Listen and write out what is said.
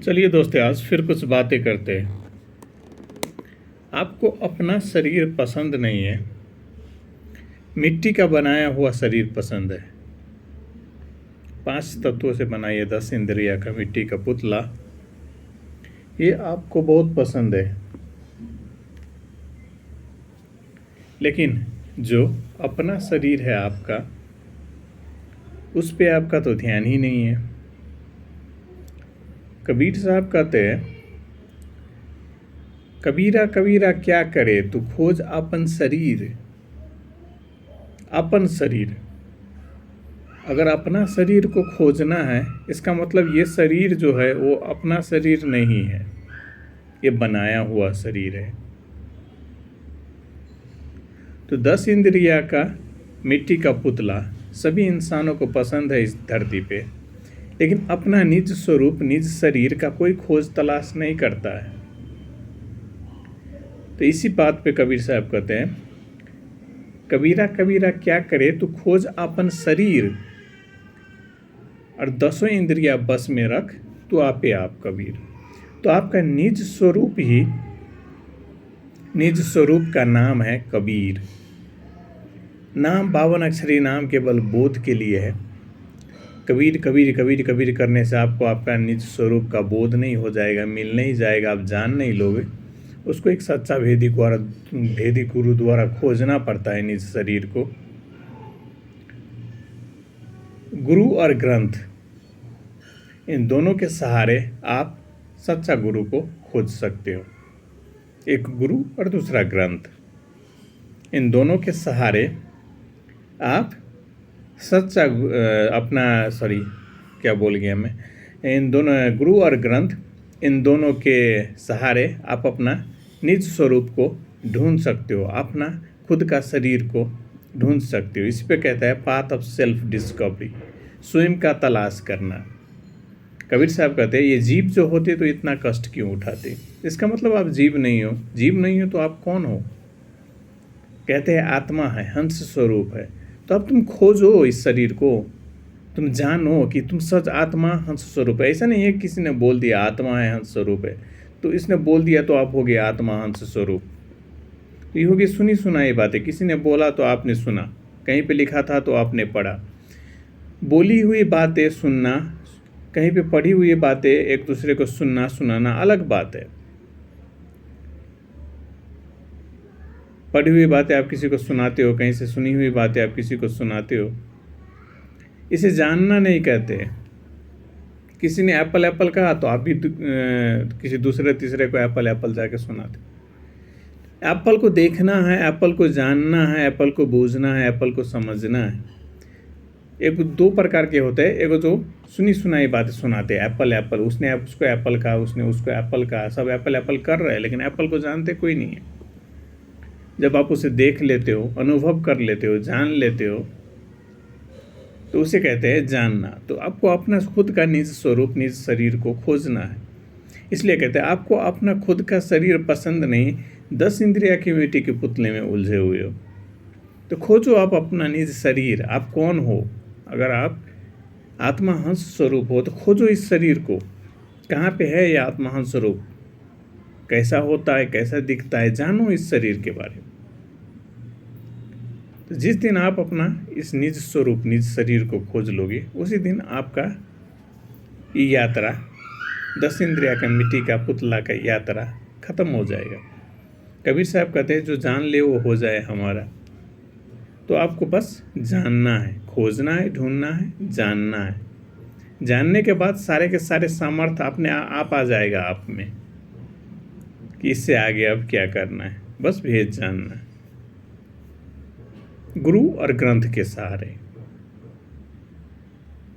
चलिए दोस्तों, आज फिर कुछ बातें करते हैं। आपको अपना शरीर पसंद नहीं है, मिट्टी का बनाया हुआ शरीर पसंद है। 5 तत्वों से बना ये 10 इंद्रिया का मिट्टी का पुतला, ये आपको बहुत पसंद है। लेकिन जो अपना शरीर है आपका, उस पे आपका तो ध्यान ही नहीं है। कबीर साहब कहते हैं, कबीरा कबीरा क्या करे तू खोज अपन शरीर। अपन शरीर, अगर अपना शरीर को खोजना है, इसका मतलब ये शरीर जो है वो अपना शरीर नहीं है, ये बनाया हुआ शरीर है। तो 10 इंद्रिया का मिट्टी का पुतला सभी इंसानों को पसंद है इस धरती पे, लेकिन अपना निज स्वरूप, निज शरीर का कोई खोज तलाश नहीं करता है। तो इसी बात पे कबीर साहब कहते हैं, कबीरा कबीरा क्या करे तू खोज अपन शरीर, और 10 इंद्रिया बस में रख तू आपे आप कबीर। तो आपका निज स्वरूप ही, निज स्वरूप का नाम है कबीर। नाम 52 अक्षरी नाम केवल बोध के लिए है। कबीर कबीर कबीर कबीर करने से आपको आपका निज स्वरूप का बोध नहीं हो जाएगा, मिल नहीं जाएगा, आप जान नहीं लोगे। उसको एक सच्चा भेदी गुरु द्वारा खोजना पड़ता है निज शरीर को। गुरु और ग्रंथ, इन दोनों के सहारे आप सच्चा गुरु को खोज सकते हो। एक गुरु और दूसरा ग्रंथ, इन दोनों के सहारे आप सच्चा इन दोनों गुरु और ग्रंथ, इन दोनों के सहारे आप अपना निज स्वरूप को ढूंढ सकते हो, अपना खुद का शरीर को ढूंढ सकते हो। इस पे कहता है पाथ ऑफ सेल्फ डिस्कवरी, स्वयं का तलाश करना। कबीर साहब कहते हैं, ये जीव जो होते तो इतना कष्ट क्यों उठाते। इसका मतलब आप जीव नहीं हो। जीव नहीं हो तो आप कौन हो? कहते हैं आत्मा है, हंस स्वरूप है। तो अब तुम खोजो इस शरीर को, तुम जानो कि तुम सच आत्मा हंस स्वरूप है। ऐसा नहीं है किसी ने बोल दिया आत्मा है हंस स्वरूप है, तो इसने बोल दिया तो आप हो गए आत्मा हंस स्वरूप। तो ये हो गई सुनी सुनाई बातें। किसी ने बोला तो आपने सुना, कहीं पे लिखा था तो आपने पढ़ा। बोली हुई बातें सुनना, कहीं पे पढ़ी हुई बातें एक दूसरे को सुनना सुनाना अलग बात है। पढ़ी हुई बातें आप किसी को सुनाते हो, कहीं से सुनी हुई बातें आप किसी को सुनाते हो, इसे जानना नहीं कहते। किसी ने एप्पल एप्पल कहा तो आप भी किसी दूसरे तीसरे को एप्पल एप्पल जाके सुनाते। एप्पल को देखना है, एप्पल को जानना है, एप्पल को बूझना है, एप्पल को समझना है। एक 2 प्रकार के होते हैं। एक जो सुनी सुनाई बातें सुनाते हैं, एप्पल एप्पल, उसने उसको एप्पल कहा, उसने उसको एप्पल कहा, सब एप्पल एप्पल कर रहे हैं, लेकिन एप्पल को जानते कोई नहीं है। जब आप उसे देख लेते हो, अनुभव कर लेते हो, जान लेते हो, तो उसे कहते हैं जानना। तो आपको अपना खुद का निज स्वरूप, निज शरीर को खोजना है। इसलिए कहते हैं आपको अपना खुद का शरीर पसंद नहीं, 10 इंद्रिया की मिट्टी के पुतले में उलझे हुए हो। तो खोजो आप अपना निज शरीर, आप कौन हो। अगर आप आत्मा हंस स्वरूप हो तो खोजो इस शरीर को, कहाँ पे है ये आत्मा हंस स्वरूप, कैसा होता है, कैसा दिखता है, जानो इस शरीर के बारे में। तो जिस दिन आप अपना इस निज स्वरूप, निज शरीर को खोज लोगे, उसी दिन आपका ये यात्रा, 10 इंद्रिया का मिट्टी का पुतला का यात्रा खत्म हो जाएगा। कबीर साहब कहते हैं, जो जान ले वो हो जाए हमारा। तो आपको बस जानना है, खोजना है, ढूंढना है, जानना है। जानने के बाद सारे के सारे सामर्थ्य अपने आप आ जाएगा आप में, कि इससे आगे अब क्या करना है। बस भेद जानना है, गुरु और ग्रंथ के सहारे।